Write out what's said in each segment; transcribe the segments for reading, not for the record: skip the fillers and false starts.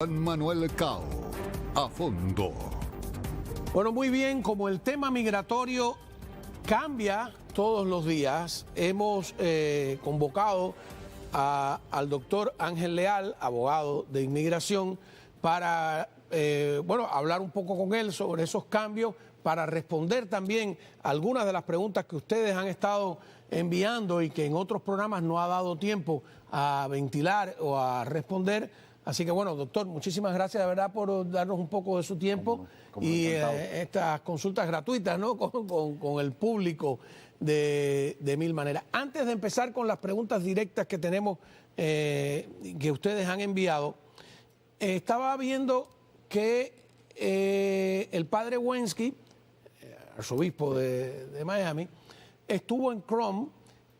Juan Manuel Cao, a fondo. Bueno, muy bien, como el tema migratorio cambia todos los días, hemos convocado al doctor Ángel Leal, abogado de inmigración, para hablar un poco con él sobre esos cambios, para responder también algunas de las preguntas que ustedes han estado enviando y que en otros programas no ha dado tiempo a ventilar o a responder. Así que bueno, doctor, muchísimas gracias de verdad por darnos un poco de su tiempo y estas consultas gratuitas, ¿no? con el público de mil maneras. Antes de empezar con las preguntas directas que tenemos, que ustedes han enviado, estaba viendo que el padre Wensky, arzobispo de Miami, estuvo en Chrome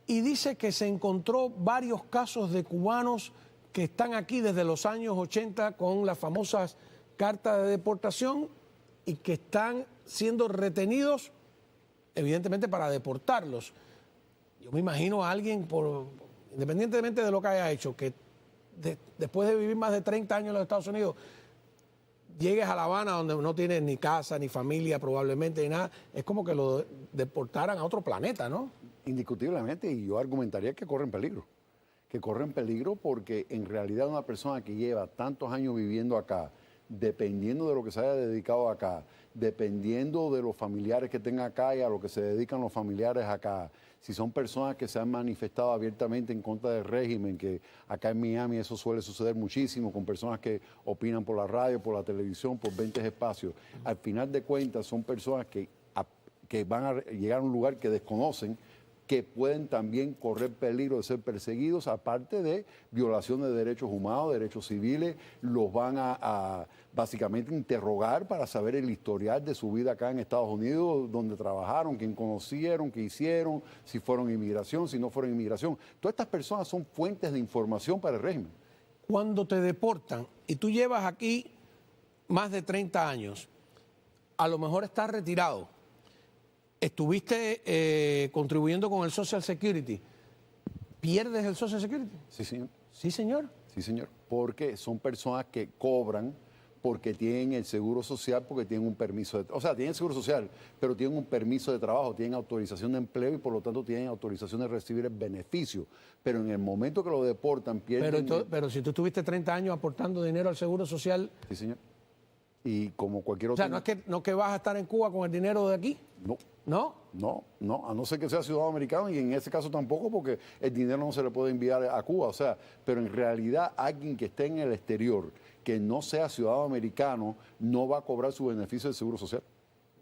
y dice que se encontró varios casos de cubanos que están aquí desde los años 80 con las famosas cartas de deportación y que están siendo retenidos, evidentemente, para deportarlos. Yo me imagino a alguien, independientemente de lo que haya hecho, que después de vivir más de 30 años en los Estados Unidos, llegues a La Habana donde no tienes ni casa, ni familia probablemente, ni nada, es como que lo deportaran a otro planeta, ¿no? Indiscutiblemente, y yo argumentaría que corren peligro. Que corren peligro porque en realidad una persona que lleva tantos años viviendo acá, dependiendo de lo que se haya dedicado acá, dependiendo de los familiares que tenga acá y a lo que se dedican los familiares acá, si son personas que se han manifestado abiertamente en contra del régimen, que acá en Miami eso suele suceder muchísimo, con personas que opinan por la radio, por la televisión, por 20 espacios, al final de cuentas son personas que van a llegar a un lugar que desconocen, que pueden también correr peligro de ser perseguidos, aparte de violaciones de derechos humanos, derechos civiles, los van a básicamente interrogar para saber el historial de su vida acá en Estados Unidos, donde trabajaron, quién conocieron, qué hicieron, si fueron inmigración, si no fueron inmigración. Todas estas personas son fuentes de información para el régimen. Cuando te deportan y tú llevas aquí más de 30 años, a lo mejor estás retirado, estuviste contribuyendo con el Social Security, ¿pierdes el Social Security? Sí, señor. Sí, señor. Sí, señor. Porque son personas que cobran porque tienen el seguro social, porque tienen un permiso de... O sea, tienen seguro social, pero tienen un permiso de trabajo, tienen autorización de empleo y por lo tanto tienen autorización de recibir el beneficio. Pero en el momento que lo deportan, pierden... Pero si tú estuviste 30 años aportando dinero al seguro social... Sí, señor. Y como cualquier otro... O sea, ¿no es que vas a estar en Cuba con el dinero de aquí? No. ¿No? No, a no ser que sea ciudadano americano y en ese caso tampoco porque el dinero no se le puede enviar a Cuba, o sea, pero en realidad alguien que esté en el exterior, que no sea ciudadano americano, no va a cobrar su beneficio del Seguro Social.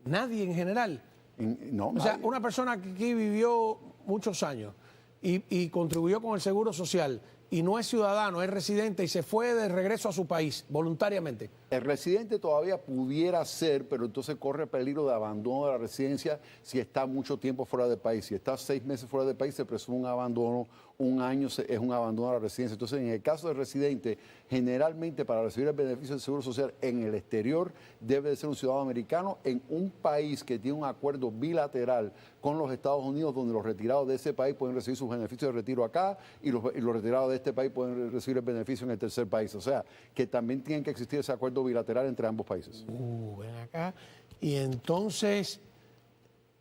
Nadie en general. No, o sea, una persona que aquí vivió muchos años y contribuyó con el Seguro Social y no es ciudadano, es residente y se fue de regreso a su país voluntariamente. El residente todavía pudiera ser, pero entonces corre peligro de abandono de la residencia si está mucho tiempo fuera del país. Si está 6 meses fuera del país, se presume un abandono, un año es un abandono de la residencia. Entonces, en el caso del residente, generalmente para recibir el beneficio del Seguro Social en el exterior, debe de ser un ciudadano americano en un país que tiene un acuerdo bilateral con los Estados Unidos, donde los retirados de ese país pueden recibir sus beneficios de retiro acá y los retirados de este país pueden recibir el beneficio en el tercer país. O sea, que también tiene que existir ese acuerdo bilateral entre ambos países. Ven acá. Y entonces,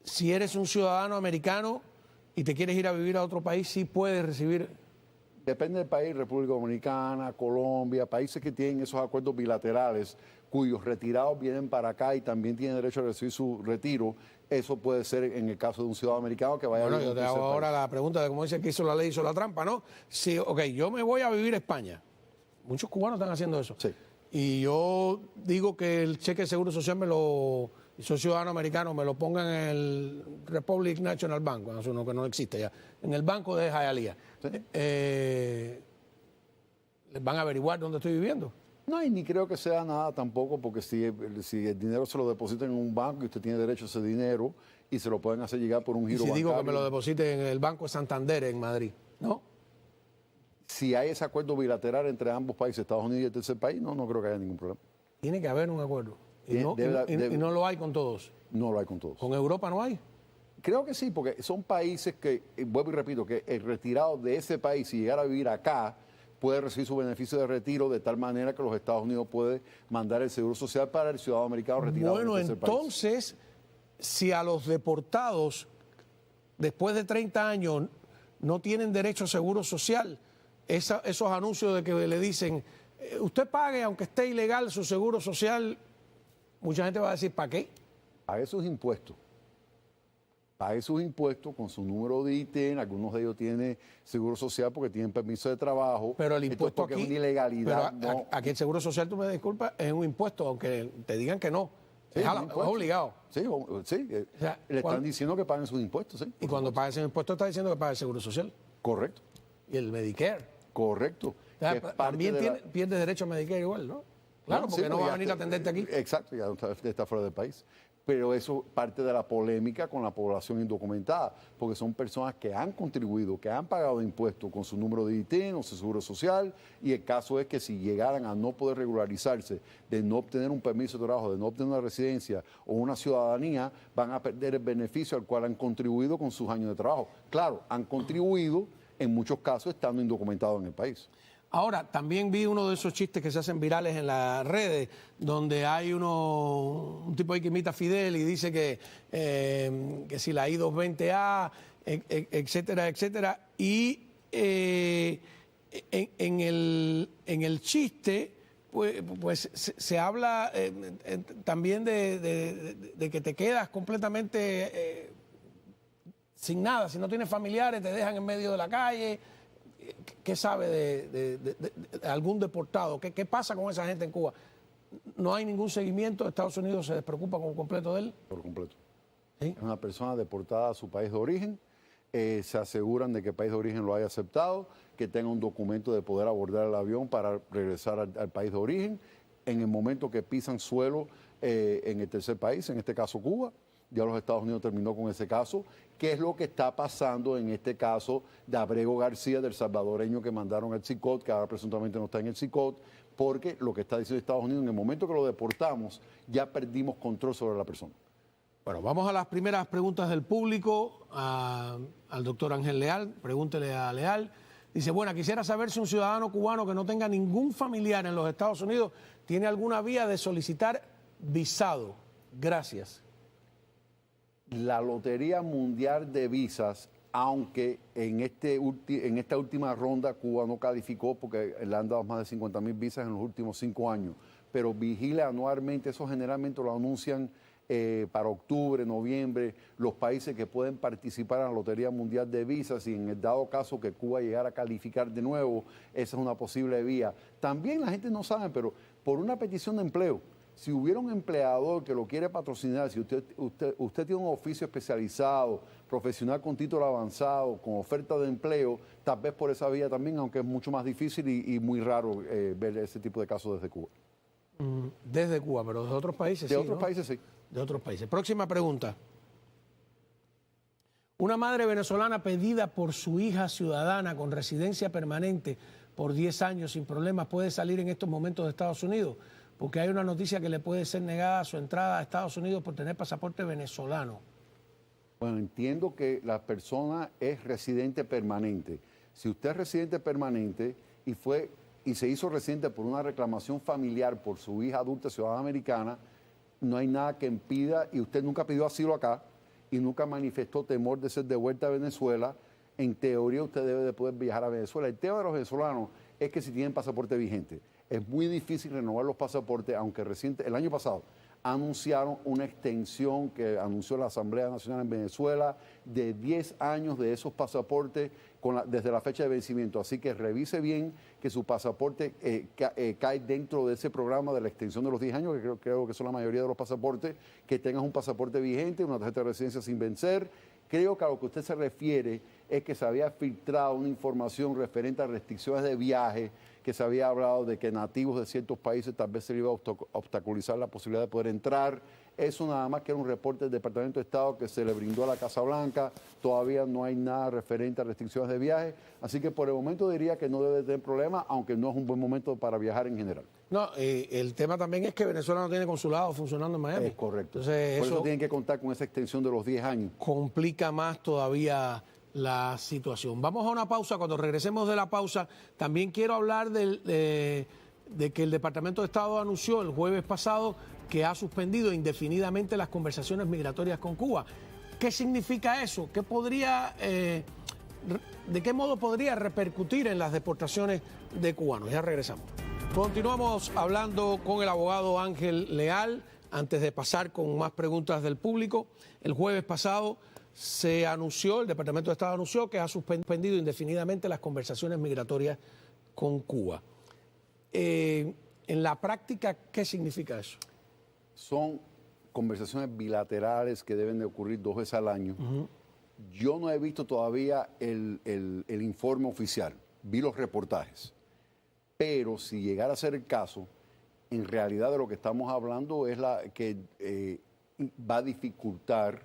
si eres un ciudadano americano y te quieres ir a vivir a otro país, sí puedes recibir... Depende del país, República Dominicana, Colombia, países que tienen esos acuerdos bilaterales, cuyos retirados vienen para acá y también tienen derecho a recibir su retiro. Eso puede ser en el caso de un ciudadano americano que vaya a vivir. Yo te hago ahora la pregunta de cómo dice que hizo la ley, hizo la trampa, ¿no? Si, yo me voy a vivir a España. Muchos cubanos están haciendo eso. Sí. Y yo digo que el cheque de seguro social y soy ciudadano americano, me lo pongan en el Republic National Bank, uno que no existe ya, en el banco de Hialeah. ¿Sí? ¿Les van a averiguar dónde estoy viviendo? No, y ni creo que sea nada tampoco, porque si el dinero se lo depositan en un banco y usted tiene derecho a ese dinero y se lo pueden hacer llegar por un giro bancario. Si digo que me lo depositen en el Banco de Santander en Madrid, ¿no? Si hay ese acuerdo bilateral entre ambos países, Estados Unidos y el tercer país, no creo que haya ningún problema. Tiene que haber un acuerdo. Y no lo hay con todos. No lo hay con todos. ¿Con Europa no hay? Creo que sí, porque son países que, vuelvo y repito, que el retirado de ese país, si llegara a vivir acá, puede recibir su beneficio de retiro de tal manera que los Estados Unidos puede mandar el seguro social para el ciudadano americano retirado. Bueno, entonces, si a los deportados después de 30 años no tienen derecho a seguro social, esos anuncios de que le dicen, usted pague aunque esté ilegal su seguro social, mucha gente va a decir, ¿para qué? Pague sus impuestos. Pague sus impuestos con su número de ITIN, algunos de ellos tienen seguro social porque tienen permiso de trabajo. Pero el impuesto aquí aquí es una ilegalidad. Pero aquí el seguro social, tú me disculpas, es un impuesto, aunque te digan que no. Sí, es obligado. Sí, sí. O sea, le están diciendo que paguen sus impuestos, sí. Y cuando pagues ese impuesto está diciendo que pague el seguro social. Correcto. Y el Medicare. Correcto. O sea, también pierdes derecho a Medicare igual, ¿no? Claro, porque no va a venir a atenderte aquí. Exacto, ya está fuera del país. Pero eso parte de la polémica con la población indocumentada, porque son personas que han contribuido, que han pagado impuestos con su número de ITIN o su seguro social, y el caso es que si llegaran a no poder regularizarse, de no obtener un permiso de trabajo, de no obtener una residencia o una ciudadanía, van a perder el beneficio al cual han contribuido con sus años de trabajo. Claro, han contribuido en muchos casos estando indocumentados en el país. Ahora, también vi uno de esos chistes que se hacen virales en las redes, donde hay un tipo ahí que imita a Fidel y dice que si la I-220A, etcétera, etcétera. Y en el chiste, pues se habla también de que te quedas completamente sin nada. Si no tienes familiares, te dejan en medio de la calle. ¿Qué sabe de algún deportado? ¿Qué pasa con esa gente en Cuba? ¿No hay ningún seguimiento? ¿Estados Unidos se despreocupa por completo de él? Por completo. ¿Sí? Es una persona deportada a su país de origen. Se aseguran de que el país de origen lo haya aceptado, que tenga un documento de poder abordar el avión para regresar al país de origen. En el momento que pisan suelo en el tercer país, en este caso Cuba, ya los Estados Unidos terminó con ese caso. ¿Qué es lo que está pasando en este caso de Abrego García, del salvadoreño que mandaron al CICOT, que ahora presuntamente no está en el CICOT? Porque lo que está diciendo Estados Unidos, en el momento que lo deportamos, ya perdimos control sobre la persona. Bueno, vamos a las primeras preguntas del público al doctor Ángel Leal. Pregúntele a Leal. Dice, bueno, quisiera saber si un ciudadano cubano que no tenga ningún familiar en los Estados Unidos tiene alguna vía de solicitar visado. Gracias. La Lotería Mundial de Visas, aunque en esta última ronda Cuba no calificó porque le han dado más de 50,000 visas en los últimos 5 años, pero vigila anualmente, eso generalmente lo anuncian para octubre, noviembre, los países que pueden participar en la Lotería Mundial de Visas, y en el dado caso que Cuba llegara a calificar de nuevo, esa es una posible vía. También la gente no sabe, pero por una petición de empleo, si hubiera un empleador que lo quiere patrocinar, si usted tiene un oficio especializado, profesional con título avanzado, con oferta de empleo, tal vez por esa vía también, aunque es mucho más difícil y muy raro ver ese tipo de casos desde Cuba. Desde Cuba, pero de otros países de sí, otros ¿no? países sí. De otros países. Próxima pregunta. Una madre venezolana pedida por su hija ciudadana con residencia permanente por 10 años sin problemas puede salir en estos momentos de Estados Unidos, porque hay una noticia que le puede ser negada su entrada a Estados Unidos por tener pasaporte venezolano. Bueno, entiendo que la persona es residente permanente. Si usted es residente permanente y se hizo residente por una reclamación familiar por su hija adulta ciudadana americana, no hay nada que impida, y usted nunca pidió asilo acá y nunca manifestó temor de ser devuelta a Venezuela, en teoría usted debe de poder viajar a Venezuela. El tema de los venezolanos es que si tienen pasaporte vigente, es muy difícil renovar los pasaportes, aunque el año pasado anunciaron una extensión que anunció la Asamblea Nacional en Venezuela de 10 años de esos pasaportes desde la fecha de vencimiento. Así que revise bien que su pasaporte cae dentro de ese programa de la extensión de los 10 años, que creo que son la mayoría de los pasaportes, que tengas un pasaporte vigente, una tarjeta de residencia sin vencer. Creo que a lo que usted se refiere es que se había filtrado una información referente a restricciones de viaje, que se había hablado de que nativos de ciertos países tal vez se le iba a obstaculizar la posibilidad de poder entrar. Eso nada más que era un reporte del Departamento de Estado que se le brindó a la Casa Blanca. Todavía no hay nada referente a restricciones de viaje. Así que por el momento diría que no debe tener problema, aunque no es un buen momento para viajar en general. No, el tema también es que Venezuela no tiene consulado funcionando en Miami. Es correcto. Entonces, por eso tienen que contar con esa extensión de los 10 años. Complica más todavía la situación. Vamos a una pausa. Cuando regresemos de la pausa, también quiero hablar de que el Departamento de Estado anunció el jueves pasado que ha suspendido indefinidamente las conversaciones migratorias con Cuba. ¿Qué significa eso? ¿Qué podría, de qué modo podría repercutir en las deportaciones de cubanos? Ya regresamos. Continuamos hablando con el abogado Ángel Leal. Antes de pasar con más preguntas del público, el jueves pasado se anunció, el Departamento de Estado anunció que ha suspendido indefinidamente las conversaciones migratorias con Cuba. En la práctica, ¿qué significa eso? Son conversaciones bilaterales que deben de ocurrir 2 veces al año. Yo no he visto todavía el informe oficial, vi los reportajes, pero si llegara a ser el caso, en realidad de lo que estamos hablando es que va a dificultar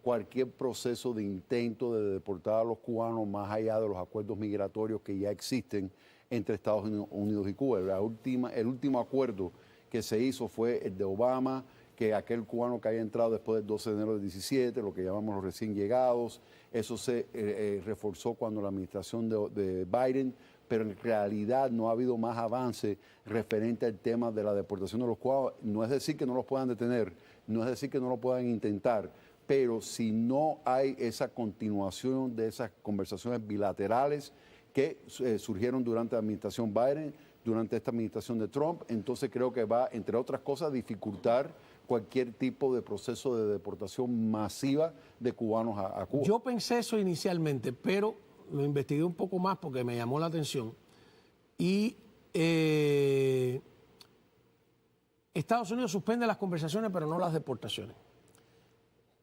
cualquier proceso de intento de deportar a los cubanos más allá de los acuerdos migratorios que ya existen entre Estados Unidos y Cuba. El último acuerdo que se hizo fue el de Obama, que aquel cubano que haya entrado después del 12 de enero del 17, lo que llamamos los recién llegados, eso se reforzó cuando la administración de Biden, pero en realidad no ha habido más avance referente al tema de la deportación de los cubanos. No es decir que no los puedan detener, no es decir que no lo puedan intentar, pero si no hay esa continuación de esas conversaciones bilaterales que surgieron durante la administración Biden, durante esta administración de Trump, entonces creo que va, entre otras cosas, a dificultar cualquier tipo de proceso de deportación masiva de cubanos a Cuba. Yo pensé eso inicialmente, pero lo investigué un poco más porque me llamó la atención. Y Estados Unidos suspende las conversaciones, pero no las deportaciones.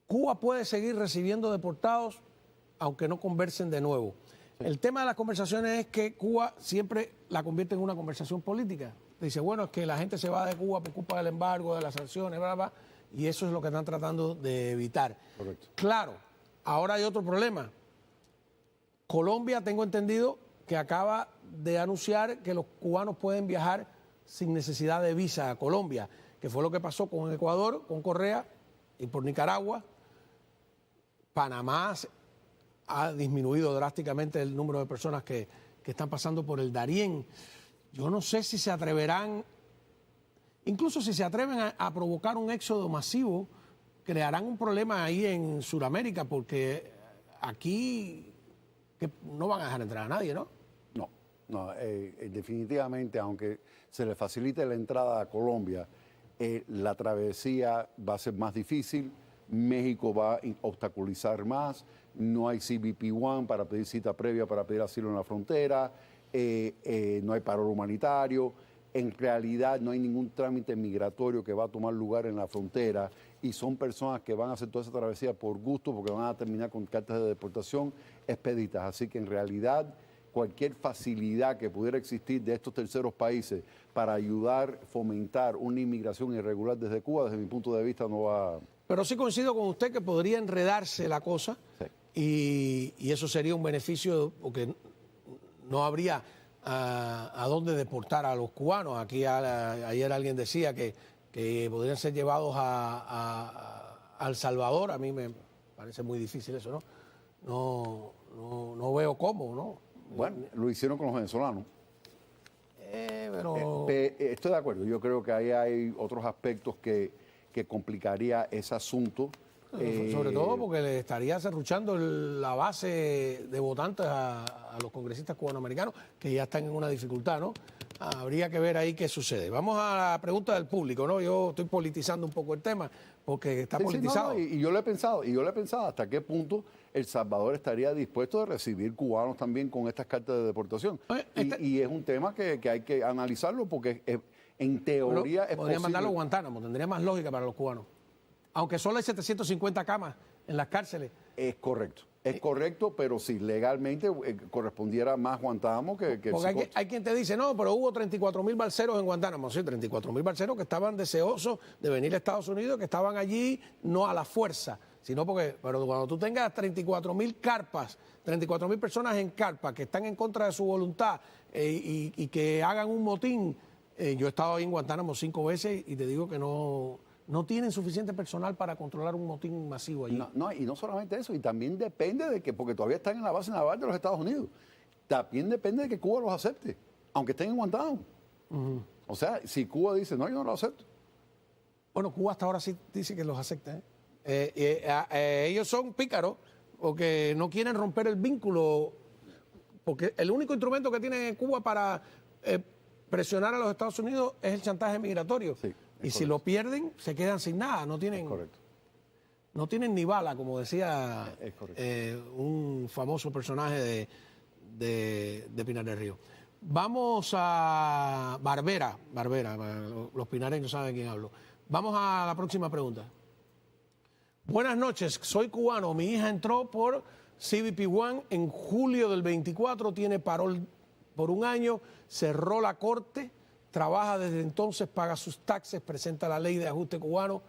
Cuba puede seguir recibiendo deportados, aunque no conversen de nuevo. El tema de las conversaciones es que Cuba siempre la convierte en una conversación política. Dice, bueno, es que la gente se va de Cuba por culpa del embargo, de las sanciones, bla, bla, y eso es lo que están tratando de evitar. Correcto. Claro, ahora hay otro problema. Colombia, tengo entendido, que acaba de anunciar que los cubanos pueden viajar sin necesidad de visa a Colombia, que fue lo que pasó con Ecuador, con Correa, y por Nicaragua. Panamá ha disminuido drásticamente el número de personas que están pasando por el Darién. Yo no sé si se atreverán, incluso si se atreven a provocar un éxodo masivo, crearán un problema ahí en Sudamérica, porque aquí que no van a dejar entrar a nadie, ¿no? No, definitivamente, aunque se le facilite la entrada a Colombia, la travesía va a ser más difícil, México va a obstaculizar más, no hay CBP-1 para pedir cita previa para pedir asilo en la frontera, no hay paro humanitario, en realidad no hay ningún trámite migratorio que va a tomar lugar en la frontera y son personas que van a hacer toda esa travesía por gusto porque van a terminar con cartas de deportación expeditas. Así que en realidad cualquier facilidad que pudiera existir de estos terceros países para ayudar, fomentar una inmigración irregular desde Cuba, desde mi punto de vista no va... Pero sí coincido con usted que podría enredarse la cosa, sí. y eso sería un beneficio porque no habría a dónde deportar a los cubanos. Aquí ayer alguien decía que podrían ser llevados a El Salvador. A mí me parece muy difícil eso, ¿no? No veo cómo, ¿no? Bueno, lo hicieron con los venezolanos. Pero... estoy de acuerdo. Yo creo que ahí hay otros aspectos que complicaría ese asunto. Sobre todo porque le estaría serruchando la base de votantes a los congresistas cubanoamericanos que ya están en una dificultad, ¿no? Habría que ver ahí qué sucede. Vamos a la pregunta del público, ¿no? Yo estoy politizando un poco el tema porque está politizado. Sí, y yo lo he pensado hasta qué punto El Salvador estaría dispuesto a recibir cubanos también con estas cartas de deportación. Y es un tema que hay que analizarlo porque en teoría es podría posible. mandarlo a Guantánamo, tendría más lógica para los cubanos. Aunque solo hay 750 camas en las cárceles. Es correcto, pero si legalmente correspondiera más Guantánamo que porque hay quien te dice, no, pero hubo 34.000 balseros en Guantánamo. Sí, 34.000 balseros que estaban deseosos de venir a Estados Unidos, que estaban allí no a la fuerza, sino pero cuando tú tengas 34.000 carpas, 34.000 personas en carpas que están en contra de su voluntad y que hagan un motín. Yo he estado ahí en Guantánamo 5 veces y te digo que no no tienen suficiente personal para controlar un motín masivo allí. Y no solamente eso, y también depende de que, porque todavía están en la base naval de los Estados Unidos, también depende de que Cuba los acepte, aunque estén en Guantánamo. O sea, si Cuba dice, no, yo no lo acepto. Bueno, Cuba hasta ahora sí dice que los acepta. Ellos son pícaros porque no quieren romper el vínculo, porque el único instrumento que tiene Cuba para presionar a los Estados Unidos es el chantaje migratorio. Sí, y si lo pierden, se quedan sin nada, no tienen, no tienen ni bala, como decía un famoso personaje de Pinar del Río. Vamos a Barbera, los pinareños saben de quién hablo. Vamos a la próxima pregunta. Buenas noches, soy cubano, mi hija entró por CBP One en julio del 24, tiene parol por un año, cerró la corte, trabaja desde entonces, paga sus taxes, presenta la ley de ajuste cubano,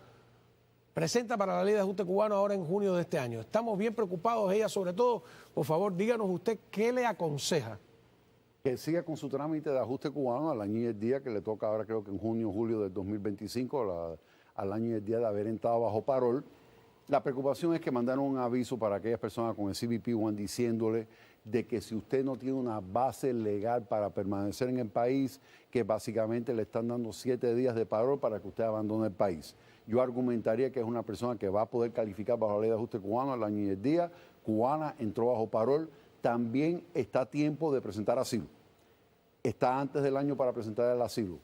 presenta para la ley de ajuste cubano ahora en junio de este año. Estamos bien preocupados, ella sobre todo. Por favor, díganos usted qué le aconseja. Que siga con su trámite de ajuste cubano al año y el día que le toca ahora, creo que en junio o julio del 2025, al año y el día de haber entrado bajo parol. La preocupación es que mandaron un aviso para aquellas personas con el CBP One diciéndole de que si usted no tiene una base legal para permanecer en el país, que básicamente le están dando 7 días de parol para que usted abandone el país. Yo argumentaría que es una persona que va a poder calificar bajo la ley de ajuste cubano al año y el día, cubana, entró bajo parol, también está a tiempo de presentar asilo. Está antes del año para presentar el asilo.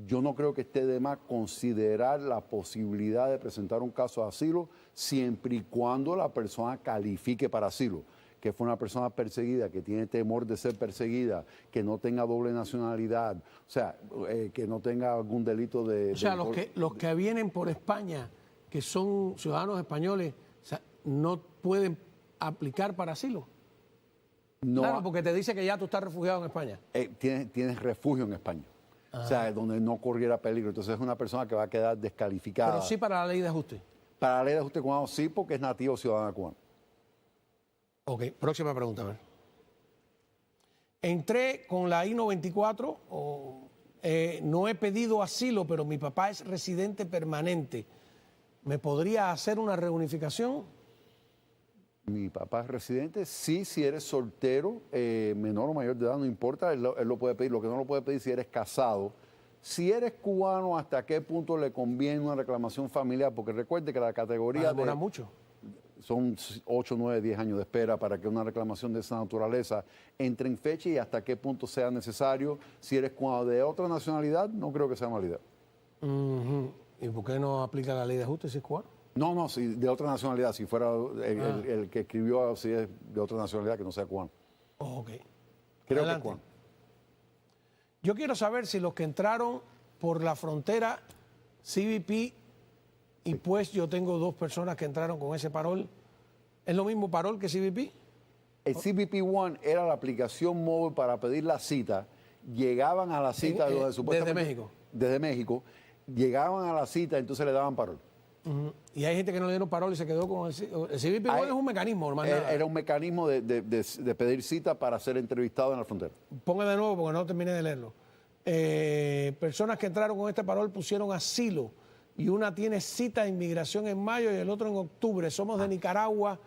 Yo no creo que esté de más considerar la posibilidad de presentar un caso de asilo siempre y cuando la persona califique para asilo, que fue una persona perseguida, que tiene temor de ser perseguida, que no tenga doble nacionalidad, o sea, que no tenga algún delito de... O sea, los que vienen por España, que son ciudadanos españoles, o sea, no pueden aplicar para asilo. No, claro, porque te dice que ya tú estás refugiado en España. Tienes refugio en España. O sea, donde no corriera peligro. Entonces es una persona que va a quedar descalificada. Pero sí para la ley de ajuste. Para la ley de ajuste cubano sí, porque es nativo ciudadano cubano. Ok, próxima pregunta. A ver. Entré con la I-94, no he pedido asilo, pero mi papá es residente permanente. ¿Me podría hacer una reunificación? Mi papá es residente, sí, si eres soltero, menor o mayor de edad, no importa, él lo puede pedir. Lo que no lo puede pedir si eres casado. Si eres cubano, ¿hasta qué punto le conviene una reclamación familiar? Porque recuerde que la categoría demora mucho. Son 8, 9, 10 años de espera para que una reclamación de esa naturaleza entre en fecha y hasta qué punto sea necesario. Si eres cubano de otra nacionalidad, no creo que sea mala idea. ¿Y por qué no aplica la ley de ajuste si es cubano? No, si de otra nacionalidad, si fuera el que escribió, si es de otra nacionalidad que no sea cubano. Ok. Creo Adelante. que es cubano. Yo quiero saber si los que entraron por la frontera CBP y pues yo tengo 2 personas que entraron con ese parol, ¿es lo mismo parol que CBP? El CBP One era la aplicación móvil para pedir la cita. Llegaban a la cita donde supuestamente... Desde México. Desde México. Llegaban a la cita, entonces le daban parol. Y hay gente que no le dieron parol y se quedó con el CBP One. Es un mecanismo, hermano. Era un mecanismo de pedir cita para ser entrevistado en la frontera. Ponga de nuevo porque no terminé de leerlo. Personas que entraron con este parol pusieron asilo y una tiene cita de inmigración en mayo y el otro en octubre. Somos de Nicaragua.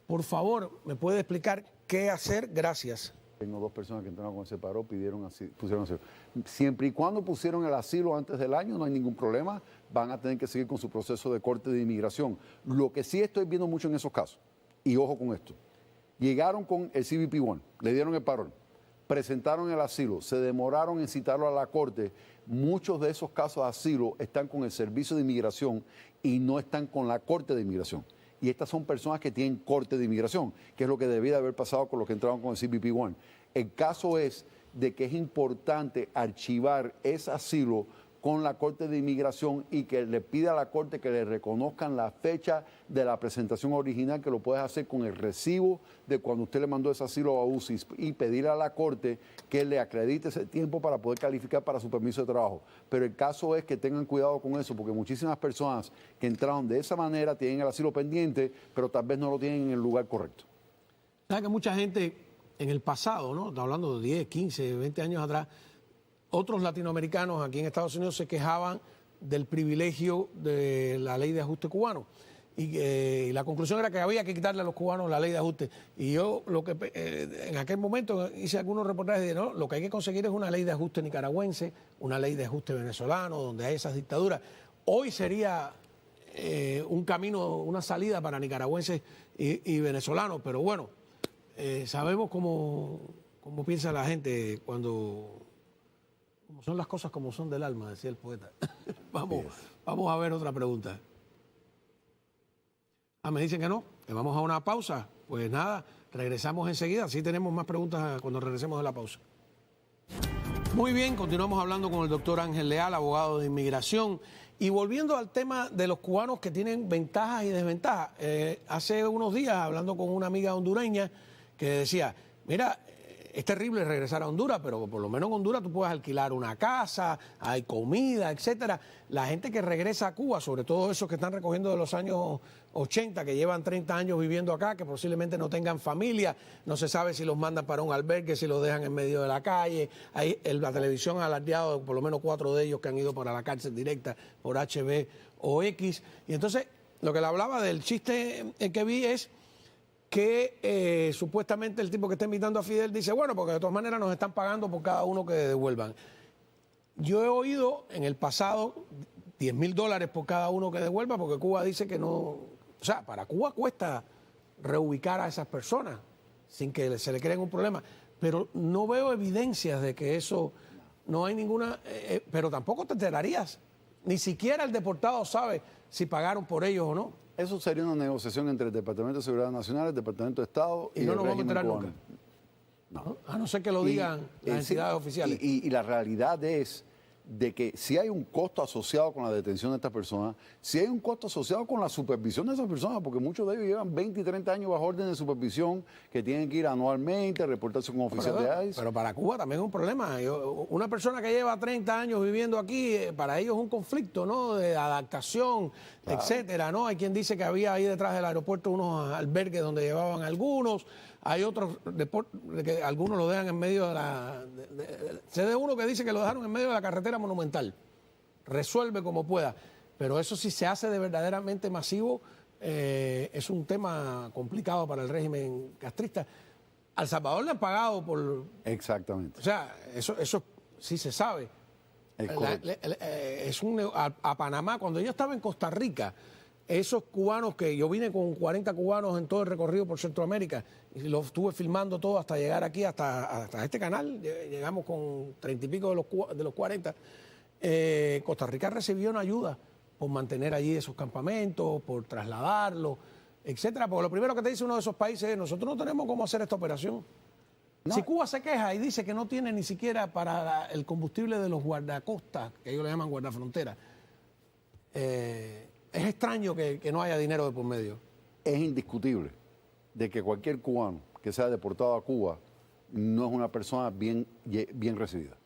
Por favor, ¿me puede explicar qué hacer? Gracias. Tengo 2 personas que entraron con ese parol, pusieron asilo. Siempre y cuando pusieron el asilo antes del año, no hay ningún problema. Van a tener que seguir con su proceso de corte de inmigración. Lo que sí estoy viendo mucho en esos casos, y ojo con esto, llegaron con el CBP One, le dieron el parol, presentaron el asilo, se demoraron en citarlo a la corte. Muchos de esos casos de asilo están con el servicio de inmigración y no están con la corte de inmigración. Y estas son personas que tienen corte de inmigración, que es lo que debía de haber pasado con los que entraron con el CBP One. El caso es de que es importante archivar ese asilo con la Corte de Inmigración y que le pida a la Corte que le reconozcan la fecha de la presentación original, que lo puedes hacer con el recibo de cuando usted le mandó ese asilo a UCIS y pedirle a la Corte que le acredite ese tiempo para poder calificar para su permiso de trabajo. Pero el caso es que tengan cuidado con eso, porque muchísimas personas que entraron de esa manera tienen el asilo pendiente, pero tal vez no lo tienen en el lugar correcto. ¿Sabe que mucha gente en el pasado, ¿no? Está hablando de 10, 15, 20 años atrás, otros latinoamericanos aquí en Estados Unidos se quejaban del privilegio de la ley de ajuste cubano. Y la conclusión era que había que quitarle a los cubanos la ley de ajuste. Y yo en aquel momento hice algunos reportajes y dije, no, lo que hay que conseguir es una ley de ajuste nicaragüense, una ley de ajuste venezolano, donde hay esas dictaduras. Hoy sería un camino, una salida para nicaragüenses y venezolanos, pero bueno, sabemos cómo piensa la gente como son las cosas como son del alma, decía el poeta. Vamos a ver otra pregunta. Me dicen que no, que vamos a una pausa. Pues nada, regresamos enseguida. Sí tenemos más preguntas cuando regresemos de la pausa. Muy bien, continuamos hablando con el doctor Ángel Leal, abogado de inmigración. Y volviendo al tema de los cubanos que tienen ventajas y desventajas. Hace unos días, hablando con una amiga hondureña, que decía, mira, es terrible regresar a Honduras, pero por lo menos en Honduras tú puedes alquilar una casa, hay comida, etcétera. La gente que regresa a Cuba, sobre todo esos que están recogiendo de los años 80, que llevan 30 años viviendo acá, que posiblemente no tengan familia, no se sabe si los mandan para un albergue, si los dejan en medio de la calle. Hay la televisión ha alardeado por lo menos 4 de ellos que han ido para la cárcel directa por HB o X. Y entonces, lo que le hablaba del chiste que vi es que supuestamente el tipo que está invitando a Fidel dice, bueno, porque de todas maneras nos están pagando por cada uno que devuelvan. Yo he oído en el pasado $10,000 por cada uno que devuelva, porque Cuba dice que no, o sea, para Cuba cuesta reubicar a esas personas sin que se le creen un problema, pero no veo evidencias de que eso, no hay ninguna, pero tampoco te enterarías, ni siquiera el deportado sabe si pagaron por ellos o no. Eso sería una negociación entre el Departamento de Seguridad Nacional, el Departamento de Estado y no el nos vamos a enterar cubano. nunca. No. A no ser que lo digan las entidades oficiales. Y la realidad es de que si hay un costo asociado con la detención de estas personas, si hay un costo asociado con la supervisión de esas personas, porque muchos de ellos llevan 20 y 30 años bajo orden de supervisión, que tienen que ir anualmente, reportarse con oficial de ICE. Pero para Cuba también es un problema. Una persona que lleva 30 años viviendo aquí, para ellos es un conflicto, ¿no? De adaptación, claro, etcétera, ¿no? Hay quien dice que había ahí detrás del aeropuerto unos albergues donde llevaban algunos. Hay otros que algunos lo dejan en medio de la... sé de uno que dice que lo dejaron en medio de la carretera monumental. Resuelve como pueda. Pero eso si se hace de verdaderamente masivo, es un tema complicado para el régimen castrista. Al Salvador le han pagado por... Exactamente. O sea, eso sí se sabe. A Panamá, cuando yo estaba en Costa Rica, esos cubanos que yo vine con 40 cubanos en todo el recorrido por Centroamérica y los estuve filmando todo hasta llegar aquí, hasta este canal, llegamos con 30 y pico de los 40, Costa Rica recibió una ayuda por mantener allí esos campamentos, por trasladarlos, etcétera, porque lo primero que te dice uno de esos países es, nosotros no tenemos cómo hacer esta operación. No. Si Cuba se queja y dice que no tiene ni siquiera para el combustible de los guardacostas, que ellos le llaman guardafronteras, es extraño que no haya dinero de por medio. Es indiscutible de que cualquier cubano que sea deportado a Cuba no es una persona bien recibida.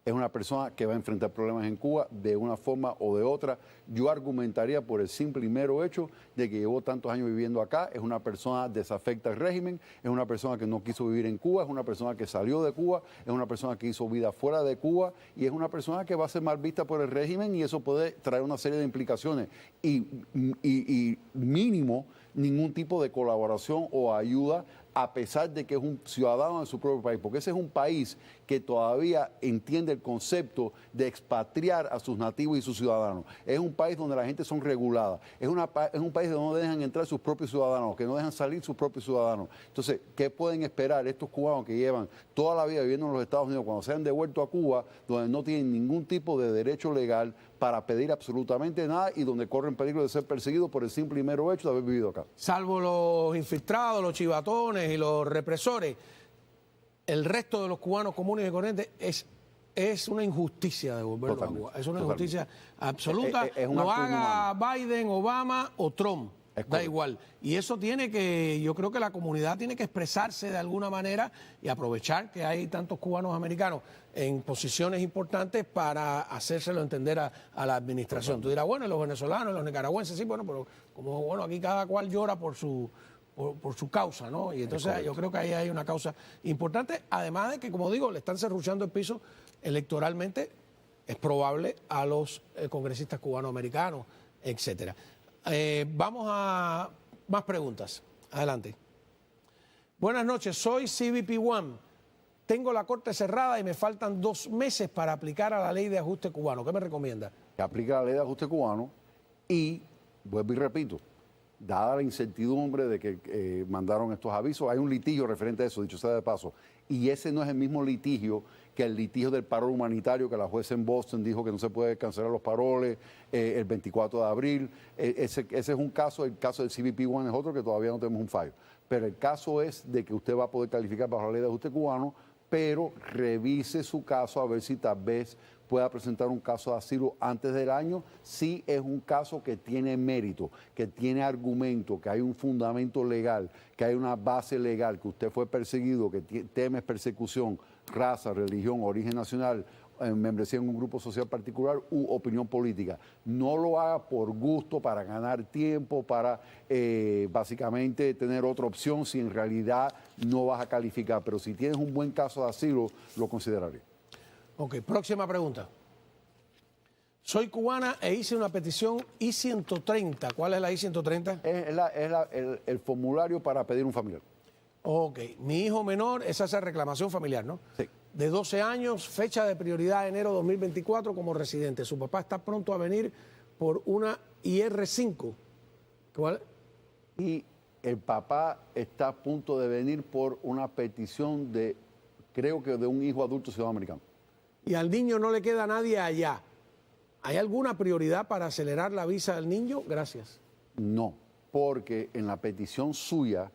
Es una persona que va a enfrentar problemas en Cuba de una forma o de otra. Yo argumentaría por el simple y mero hecho de que llevó tantos años viviendo acá, es una persona desafecta al régimen, es una persona que no quiso vivir en Cuba, es una persona que salió de Cuba, es una persona que hizo vida fuera de Cuba y es una persona que va a ser mal vista por el régimen y eso puede traer una serie de implicaciones y mínimo ningún tipo de colaboración o ayuda a pesar de que es un ciudadano de su propio país, porque ese es un país que todavía entiende el concepto de expatriar a sus nativos y sus ciudadanos. Es un país donde la gente son reguladas, es un país donde no dejan entrar sus propios ciudadanos, que no dejan salir sus propios ciudadanos. Entonces, ¿qué pueden esperar estos cubanos que llevan toda la vida viviendo en los Estados Unidos cuando se han devuelto a Cuba, donde no tienen ningún tipo de derecho legal para pedir absolutamente nada y donde corren peligro de ser perseguidos por el simple y mero hecho de haber vivido acá? Salvo los infiltrados, los chivatones y los represores, el resto de los cubanos comunes y corrientes es una injusticia devolverlos a Cuba. Es una injusticia absoluta. Lo haga Biden, Obama o Trump. Da igual. Y eso yo creo que la comunidad tiene que expresarse de alguna manera y aprovechar que hay tantos cubanos americanos en posiciones importantes para hacérselo entender a la administración. Tú dirás, bueno, los venezolanos, los nicaragüenses, sí, bueno, pero como bueno, aquí cada cual llora por su causa, ¿no? Y entonces yo creo que ahí hay una causa importante, además de que, como digo, le están serruchando el piso electoralmente es probable, a los congresistas cubanoamericanos, etcétera. Vamos a más preguntas. Adelante. Buenas noches, soy CBP1. Tengo la corte cerrada y me faltan 2 meses para aplicar a la ley de ajuste cubano. ¿Qué me recomienda? Que aplica la ley de ajuste cubano y, vuelvo y repito, dada la incertidumbre de que mandaron estos avisos, hay un litigio referente a eso, dicho sea de paso, y ese no es el mismo litigio que el litigio del parol humanitario, que la jueza en Boston dijo que no se puede cancelar los paroles el 24 de abril. Ese es un caso, el caso del CBP1 es otro que todavía no tenemos un fallo. Pero el caso es de que usted va a poder calificar bajo la ley de ajuste cubano, pero revise su caso a ver si tal vez pueda presentar un caso de asilo antes del año, si es un caso que tiene mérito, que tiene argumento, que hay un fundamento legal, que hay una base legal, que usted fue perseguido, que temes persecución, raza, religión, origen nacional, membresía en un grupo social particular u opinión política. No lo haga por gusto, para ganar tiempo, para básicamente tener otra opción si en realidad no vas a calificar. Pero si tienes un buen caso de asilo, lo consideraría. Ok, próxima pregunta. Soy cubana e hice una petición I-130. ¿Cuál es la I-130? Es el formulario para pedir un familiar. Ok, mi hijo menor, esa es la reclamación familiar, ¿no? Sí. De 12 años, fecha de prioridad enero 2024 como residente. Su papá está pronto a venir por una IR5. ¿Cuál? Y el papá está a punto de venir por una petición de, creo que de un hijo adulto ciudadano americano. Y al niño no le queda nadie allá. ¿Hay alguna prioridad para acelerar la visa del niño? Gracias. No, porque en la petición suya,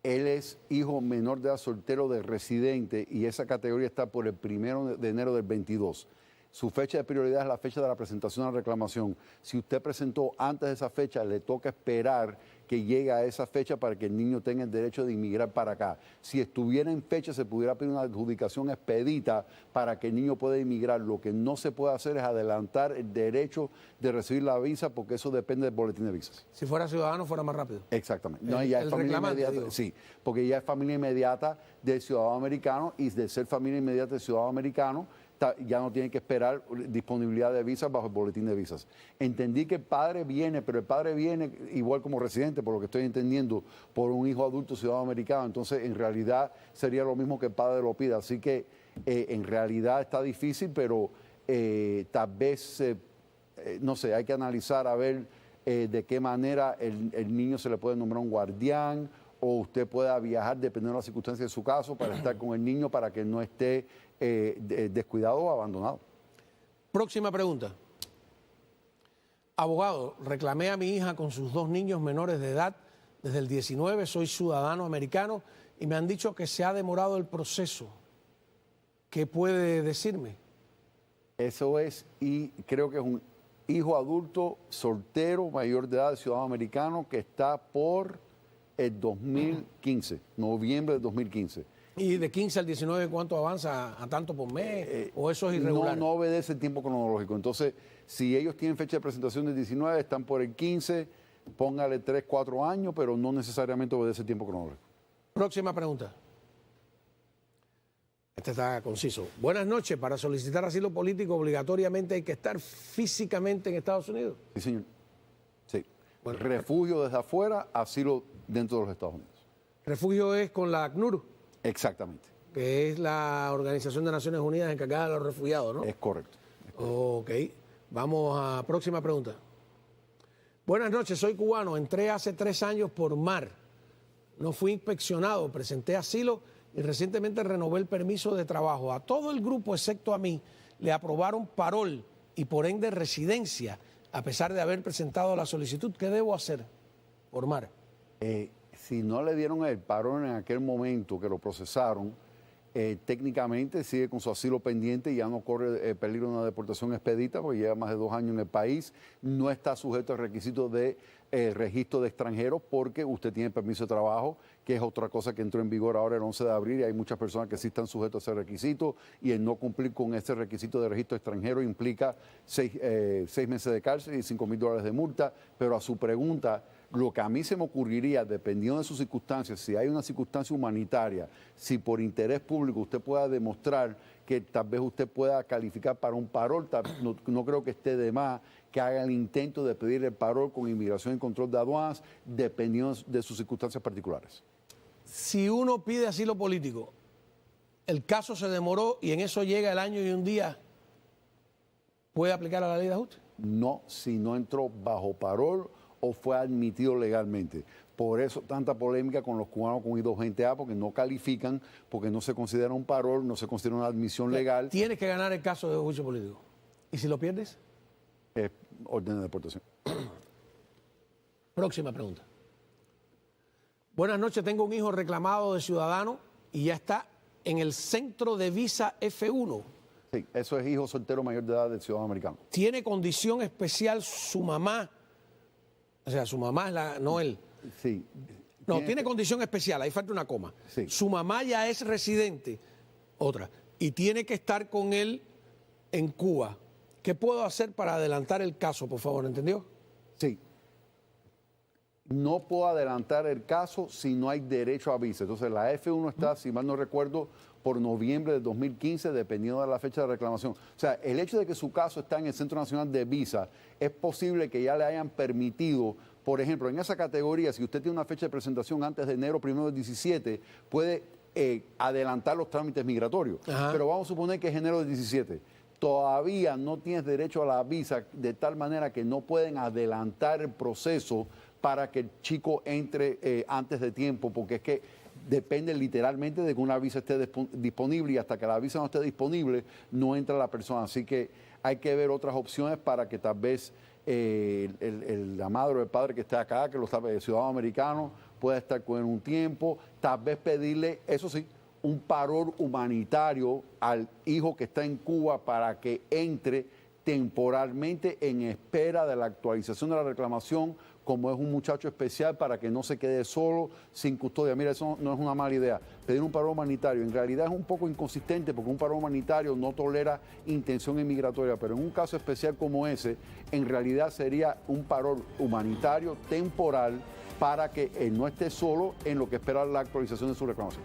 él es hijo menor de edad soltero de residente y esa categoría está por el 1 de enero del 22. Su fecha de prioridad es la fecha de la presentación de la reclamación. Si usted presentó antes de esa fecha, le toca esperar que llegue a esa fecha para que el niño tenga el derecho de inmigrar para acá. Si estuviera en fecha, se pudiera pedir una adjudicación expedita para que el niño pueda inmigrar. Lo que no se puede hacer es adelantar el derecho de recibir la visa, porque eso depende del boletín de visas. Si fuera ciudadano, fuera más rápido. Exactamente. No, ya es familia inmediata, sí, porque ya es familia inmediata del ciudadano americano, y de ser familia inmediata del ciudadano americano, ya no tiene que esperar disponibilidad de visas bajo el boletín de visas. Entendí que el padre viene, pero el padre viene igual como residente, por lo que estoy entendiendo, por un hijo adulto ciudadano americano. Entonces, en realidad, sería lo mismo que el padre lo pida. Así que, en realidad está difícil, pero tal vez, no sé, hay que analizar a ver de qué manera el niño se le puede nombrar un guardián, o usted pueda viajar, dependiendo de las circunstancias de su caso, para estar con el niño, para que no esté descuidado o abandonado. Próxima pregunta. Abogado, reclamé a mi hija con sus 2 niños menores de edad desde el 19, soy ciudadano americano y me han dicho que se ha demorado el proceso. ¿Qué puede decirme? Eso es, y creo que es un hijo adulto, soltero, mayor de edad, ciudadano americano, que está por el 2015, noviembre de 2015. ¿Y de 15 al 19 cuánto avanza? ¿A tanto por mes? ¿O eso es irregular? No obedece el tiempo cronológico. Entonces, si ellos tienen fecha de presentación del 19, están por el 15, póngale 3, 4 años, pero no necesariamente obedece el tiempo cronológico. Próxima pregunta. Este está conciso. Buenas noches. Para solicitar asilo político, obligatoriamente hay que estar físicamente en Estados Unidos. Sí, señor. Sí. Bueno, refugio desde afuera, asilo dentro de los Estados Unidos. Refugio es con la ACNUR. Exactamente. Que es la Organización de Naciones Unidas encargada de los refugiados, ¿no? Es correcto. Ok. Vamos a próxima pregunta. Buenas noches, soy cubano. Entré hace 3 años por mar. No fui inspeccionado, presenté asilo y recientemente renové el permiso de trabajo. A todo el grupo, excepto a mí, le aprobaron parol y por ende residencia, a pesar de haber presentado la solicitud. ¿Qué debo hacer por mar? Si no le dieron el parol en aquel momento que lo procesaron, técnicamente sigue con su asilo pendiente y ya no corre peligro de una deportación expedita porque lleva más de 2 años en el país. No está sujeto al requisito de registro de extranjeros porque usted tiene permiso de trabajo, que es otra cosa que entró en vigor ahora el 11 de abril, y hay muchas personas que sí están sujetos a ese requisito, y el no cumplir con ese requisito de registro extranjero implica 6 meses de cárcel y $5,000 de multa. Pero a su pregunta, lo que a mí se me ocurriría, dependiendo de sus circunstancias, si hay una circunstancia humanitaria, si por interés público usted pueda demostrar que tal vez usted pueda calificar para un parol. No creo que esté de más que haga el intento de pedir el parol con Inmigración y Control de Aduanas, dependiendo de sus circunstancias particulares. Si uno pide asilo político, el caso se demoró y en eso llega el año y un día, ¿puede aplicar a la ley de ajuste? No, si no entró bajo parol o fue admitido legalmente. Por eso tanta polémica con los cubanos con I-220A, porque no califican, porque no se considera un parol, no se considera una admisión legal. Tienes que ganar el caso de juicio político. ¿Y si lo pierdes? Es orden de deportación. Próxima pregunta. Buenas noches, tengo un hijo reclamado de ciudadano y ya está en el centro de visa F1. Sí, eso es hijo soltero mayor de edad del ciudadano americano. ¿Tiene condición especial su mamá? O sea, su mamá es la, no él. Sí. No, tiene condición especial, ahí falta una coma. Sí. Su mamá ya es residente, otra, y tiene que estar con él en Cuba. ¿Qué puedo hacer para adelantar el caso, por favor? ¿Entendió? Sí. No puedo adelantar el caso si no hay derecho a visa. Entonces, la F1 está, si mal no recuerdo, por noviembre de 2015, dependiendo de la fecha de reclamación. O sea, el hecho de que su caso está en el Centro Nacional de Visa, es posible que ya le hayan permitido, por ejemplo, en esa categoría, si usted tiene una fecha de presentación antes de enero 1 del 17, puede adelantar los trámites migratorios. Ajá. Pero vamos a suponer que es enero del 17. Todavía no tienes derecho a la visa, de tal manera que no pueden adelantar el proceso para que el chico entre antes de tiempo, porque es que depende literalmente de que una visa esté disponible, y hasta que la visa no esté disponible no entra la persona. Así que hay que ver otras opciones para que tal vez la madre o el padre que esté acá, que lo sabe, el ciudadano americano, pueda estar con él un tiempo, tal vez pedirle, eso sí, un parol humanitario al hijo que está en Cuba para que entre temporalmente en espera de la actualización de la reclamación, como es un muchacho especial, para que no se quede solo, sin custodia. Mira, eso no es una mala idea. Pedir un parol humanitario en realidad es un poco inconsistente, porque un parol humanitario no tolera intención inmigratoria, pero en un caso especial como ese, en realidad sería un parol humanitario temporal para que él no esté solo en lo que espera la actualización de su reclamación.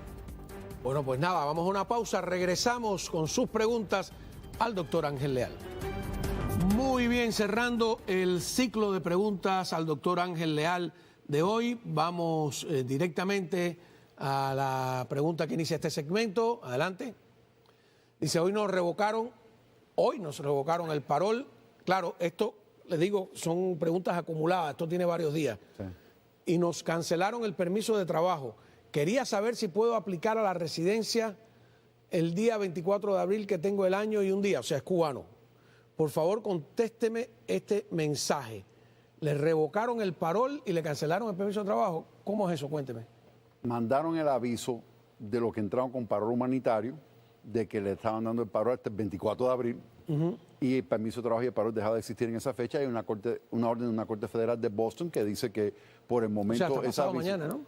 Bueno, pues nada, vamos a una pausa, regresamos con sus preguntas al doctor Ángel Leal. Muy bien, cerrando el ciclo de preguntas al doctor Ángel Leal de hoy, vamos directamente a la pregunta que inicia este segmento. Adelante. Dice, hoy nos revocaron el parol. Claro, esto, les digo, son preguntas acumuladas, esto tiene varios días. Sí. Y nos cancelaron el permiso de trabajo. Quería saber si puedo aplicar a la residencia el día 24 de abril, que tengo el año y un día, o sea, es cubano. Por favor, contésteme este mensaje. Le revocaron el parol y le cancelaron el permiso de trabajo. ¿Cómo es eso? Cuénteme. Mandaron el aviso de los que entraron con parol humanitario, de que le estaban dando el parol hasta el 24 de abril, y el permiso de trabajo y el parol dejaba de existir en esa fecha. Hay una orden de una corte federal de Boston que dice que por el momento... O sea, hasta pasado mañana, ¿no?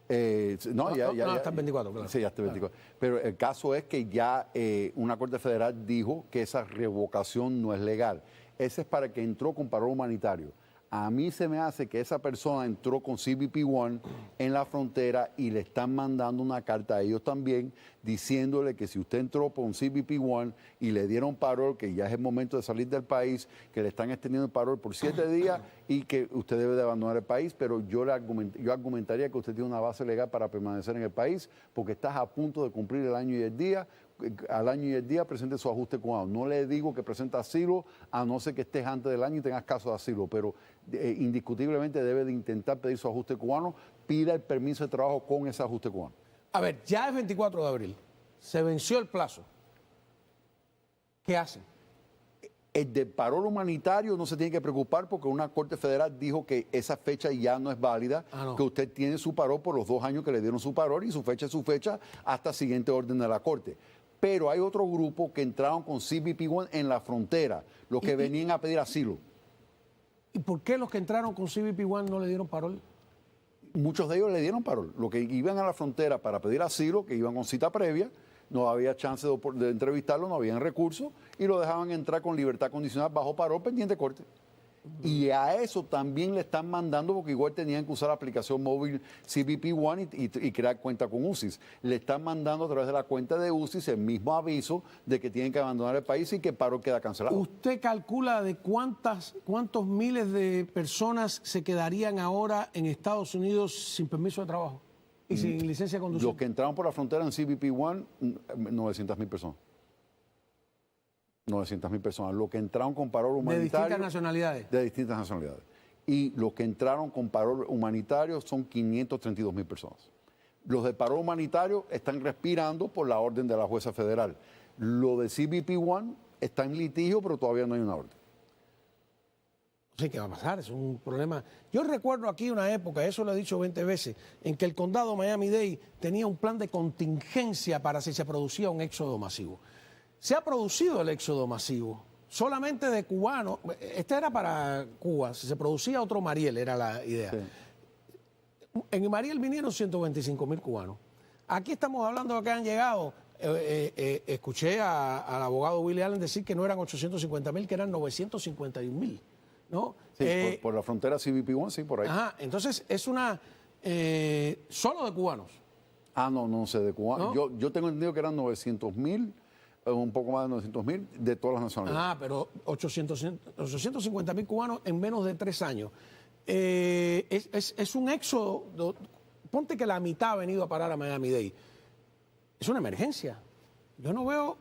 Ya, hasta el 24, claro. Sí, hasta el 24. Pero el caso es que ya una corte federal dijo que esa revocación no es legal. Ese es para el que entró con parol humanitario. A mí se me hace que esa persona entró con CBP-1 en la frontera y le están mandando una carta a ellos también diciéndole que si usted entró por un CBP-1 y le dieron parol, que ya es el momento de salir del país, que le están extendiendo el parol por 7 días y que usted debe de abandonar el país, pero yo argumentaría que usted tiene una base legal para permanecer en el país porque estás a punto de cumplir el año y el día. Al año y el día presente su ajuste cubano. No le digo que presente asilo, a no ser que estés antes del año y tengas caso de asilo, pero indiscutiblemente debe de intentar pedir su ajuste cubano, pida el permiso de trabajo con ese ajuste cubano. A ver, ya es 24 de abril, se venció el plazo. ¿Qué hacen? El de parol humanitario no se tiene que preocupar porque una corte federal dijo que esa fecha ya no es válida, no. que usted tiene su parol por los 2 años que le dieron su parol y su fecha es su fecha hasta siguiente orden de la corte. Pero hay otro grupo que entraron con CBP-1 en la frontera, los que venían a pedir asilo. ¿Y por qué los que entraron con CBP-1 no le dieron parol? Muchos de ellos le dieron parol. Los que iban a la frontera para pedir asilo, que iban con cita previa, no había chance de entrevistarlo, no habían recursos, y lo dejaban entrar con libertad condicional bajo parol pendiente de corte. Y a eso también le están mandando, porque igual tenían que usar la aplicación móvil CBP One y crear cuenta con UCIS. Le están mandando a través de la cuenta de UCIS el mismo aviso de que tienen que abandonar el país y que el paro queda cancelado. ¿Usted calcula de cuántos miles de personas se quedarían ahora en Estados Unidos sin permiso de trabajo y sin licencia de conducir? Los que entraron por la frontera en CBP One, 900,000 personas. 900,000 personas. Los que entraron con parol humanitario. ¿De distintas nacionalidades? De distintas nacionalidades. Y los que entraron con parol humanitario son 532,000 personas. Los de parol humanitario están respirando por la orden de la jueza federal. Lo de CBP One está en litigio, pero todavía no hay una orden. No sé qué va a pasar, es un problema. Yo recuerdo aquí una época, eso lo he dicho 20 veces, en que el condado Miami-Dade tenía un plan de contingencia para si se producía un éxodo masivo. Se ha producido el éxodo masivo, solamente de cubanos. Este era para Cuba, si se producía otro Mariel, era la idea. Sí. En Mariel vinieron 125,000 cubanos. Aquí estamos hablando de que han llegado, escuché al abogado Willie Allen decir que no eran 850,000, que eran 951,000, ¿no? Sí, por la frontera CBP One, sí, por ahí. Ajá, entonces es una, solo de cubanos. Ah, no sé, de cubanos. ¿No? Yo tengo entendido que eran 900,000, un poco más de 900,000 de todas las nacionalidades. Ah, pero 850,000 cubanos en menos de 3 años. Es un éxodo. Ponte que la mitad ha venido a parar a Miami-Dade. Es una emergencia. Yo no veo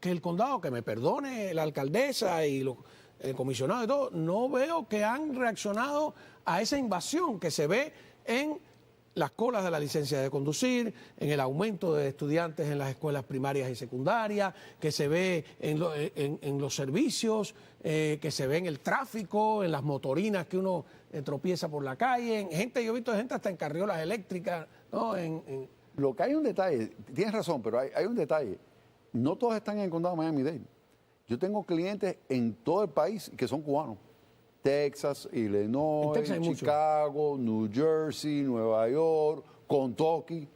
que el condado, que me perdone la alcaldesa y el comisionado y todo, no veo que han reaccionado a esa invasión que se ve en las colas de la licencia de conducir, en el aumento de estudiantes en las escuelas primarias y secundarias, que se ve en los servicios, que se ve en el tráfico, en las motorinas que uno tropieza por la calle, yo he visto gente hasta en carriolas eléctricas, ¿no? Lo que hay un detalle, tienes razón, pero hay un detalle. No todos están en el condado de Miami-Dade. Yo tengo clientes en todo el país que son cubanos. Texas, Illinois, Texas hay Chicago, New Jersey, Nueva York, Kentucky,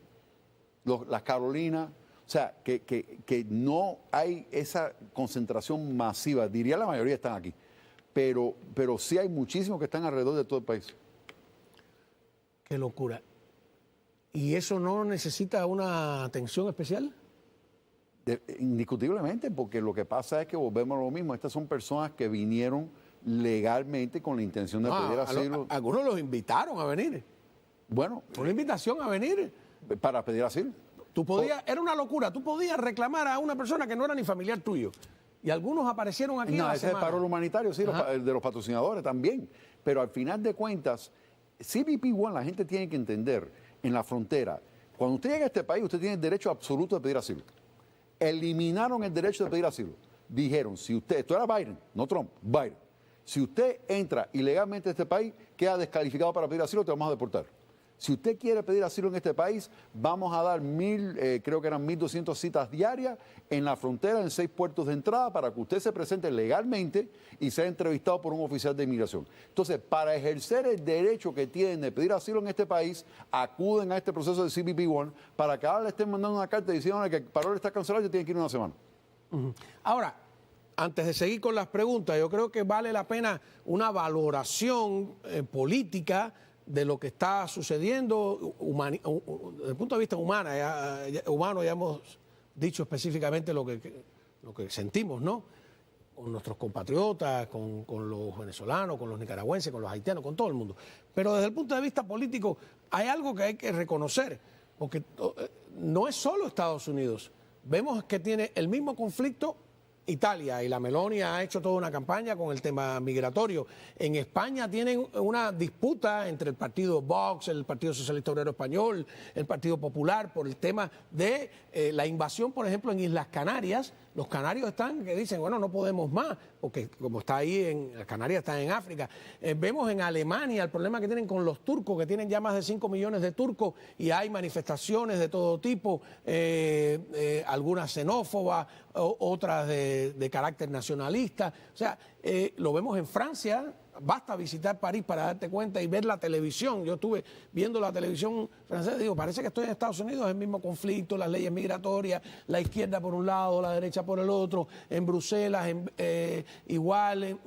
las Carolinas. O sea, que no hay esa concentración masiva. Diría la mayoría están aquí. Pero sí hay muchísimos que están alrededor de todo el país. Qué locura. ¿Y eso no necesita una atención especial? Indiscutiblemente, porque lo que pasa es que volvemos a lo mismo. Estas son personas que vinieron legalmente con la intención de pedir asilo. Algunos los invitaron a venir. Bueno, Fue una invitación a venir. para pedir asilo. Era una locura. Tú podías reclamar a una persona que no era ni familiar tuyo. Y algunos aparecieron aquí. No, ese es el paro humanitario, sí, el de los patrocinadores también. Pero al final de cuentas, CBP One, la gente tiene que entender, en la frontera, cuando usted llega a este país, usted tiene el derecho absoluto de pedir asilo. Eliminaron el derecho de pedir asilo. Dijeron, si usted, esto era Biden, no Trump, Biden. Si usted entra ilegalmente a este país, queda descalificado para pedir asilo, te vamos a deportar. Si usted quiere pedir asilo en este país, vamos a dar creo que eran 1,200 citas diarias en la frontera, en 6 puertos de entrada, para que usted se presente legalmente y sea entrevistado por un oficial de inmigración. Entonces, para ejercer el derecho que tienen de pedir asilo en este país, acuden a este proceso de CBP One para que ahora le estén mandando una carta diciéndole que el parol está cancelado y tiene que ir una semana. Ahora, antes de seguir con las preguntas, yo creo que vale la pena una valoración política de lo que está sucediendo desde el punto de vista humano. Ya hemos dicho específicamente lo que sentimos, ¿no? Con nuestros compatriotas, con los venezolanos, con los nicaragüenses, con los haitianos, con todo el mundo. Pero desde el punto de vista político hay algo que hay que reconocer, porque no es solo Estados Unidos. Vemos que tiene el mismo conflicto Italia, y la Meloni ha hecho toda una campaña con el tema migratorio. En España tienen una disputa entre el partido Vox, el Partido Socialista Obrero Español, el Partido Popular, por el tema de la invasión, por ejemplo, en Islas Canarias. Los canarios están que dicen, bueno, no podemos más, porque como está ahí, las Canarias están en África. Vemos en Alemania el problema que tienen con los turcos, que tienen ya más de 5 millones de turcos, y hay manifestaciones de todo tipo, algunas xenófobas, otras de carácter nacionalista. O sea, lo vemos en Francia. Basta visitar París para darte cuenta y ver la televisión. Yo estuve viendo la televisión francesa y digo, parece que estoy en Estados Unidos, es el mismo conflicto, las leyes migratorias, la izquierda por un lado, la derecha por el otro, en Bruselas igual.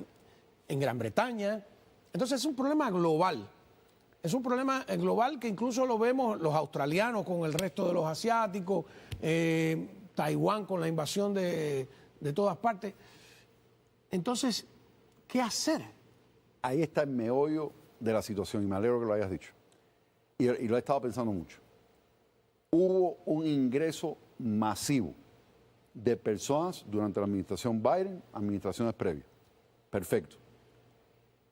en Gran Bretaña. Entonces es un problema global. Es un problema global que incluso lo vemos los australianos con el resto de los asiáticos, Taiwán con la invasión de todas partes. Entonces, ¿qué hacer? Ahí está el meollo de la situación y me alegro que lo hayas dicho. Y lo he estado pensando mucho. Hubo un ingreso masivo de personas durante la administración Biden, administraciones previas. Perfecto.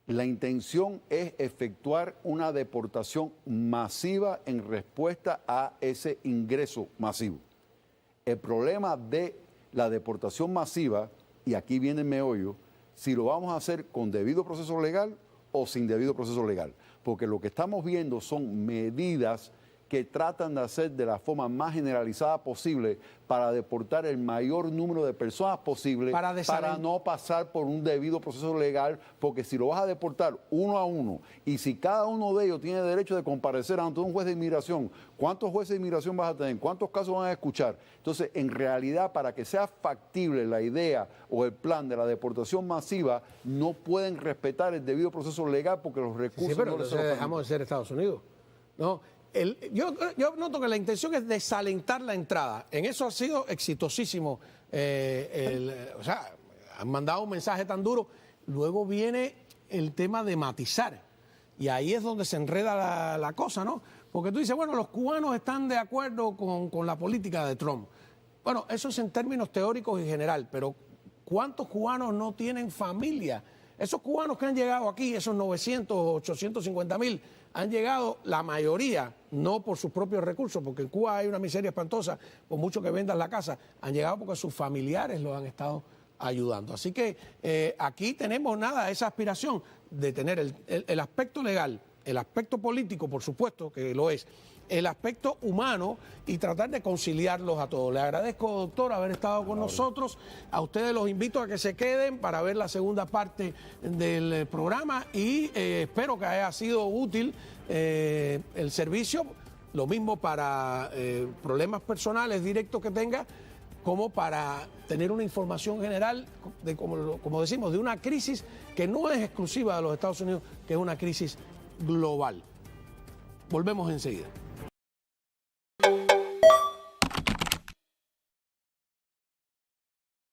La intención es efectuar una deportación masiva en respuesta a ese ingreso masivo. El problema de la deportación masiva, y aquí viene el meollo, si lo vamos a hacer con debido proceso legal o sin debido proceso legal. Porque lo que estamos viendo son medidas que tratan de hacer de la forma más generalizada posible para deportar el mayor número de personas posible para no pasar por un debido proceso legal, porque si lo vas a deportar uno a uno y si cada uno de ellos tiene derecho de comparecer ante un juez de inmigración, ¿cuántos jueces de inmigración vas a tener? ¿Cuántos casos van a escuchar? Entonces, en realidad, para que sea factible la idea o el plan de la deportación masiva, no pueden respetar el debido proceso legal porque los recursos... Sí, pero no les entonces dejamos de ser Estados Unidos, ¿no? Yo noto que la intención es desalentar la entrada. En eso ha sido exitosísimo. O sea, han mandado un mensaje tan duro. Luego viene el tema de matizar. Y ahí es donde se enreda la cosa, ¿no? Porque tú dices, bueno, los cubanos están de acuerdo con la política de Trump. Bueno, eso es en términos teóricos y general, pero ¿cuántos cubanos no tienen familia? Esos cubanos que han llegado aquí, esos 900, 850 mil, han llegado, la mayoría, no por sus propios recursos, porque en Cuba hay una miseria espantosa, por mucho que vendan la casa, han llegado porque sus familiares los han estado ayudando. Así que aquí tenemos esa aspiración de tener el aspecto legal, el aspecto político, por supuesto que lo es, el aspecto humano y tratar de conciliarlos a todos. Le agradezco, doctor, haber estado con nosotros. A ustedes los invito a que se queden para ver la segunda parte del programa y espero que haya sido útil el servicio, lo mismo para problemas personales directos que tenga, como para tener una información general, de como decimos, de una crisis que no es exclusiva de los Estados Unidos, que es una crisis global. Volvemos enseguida.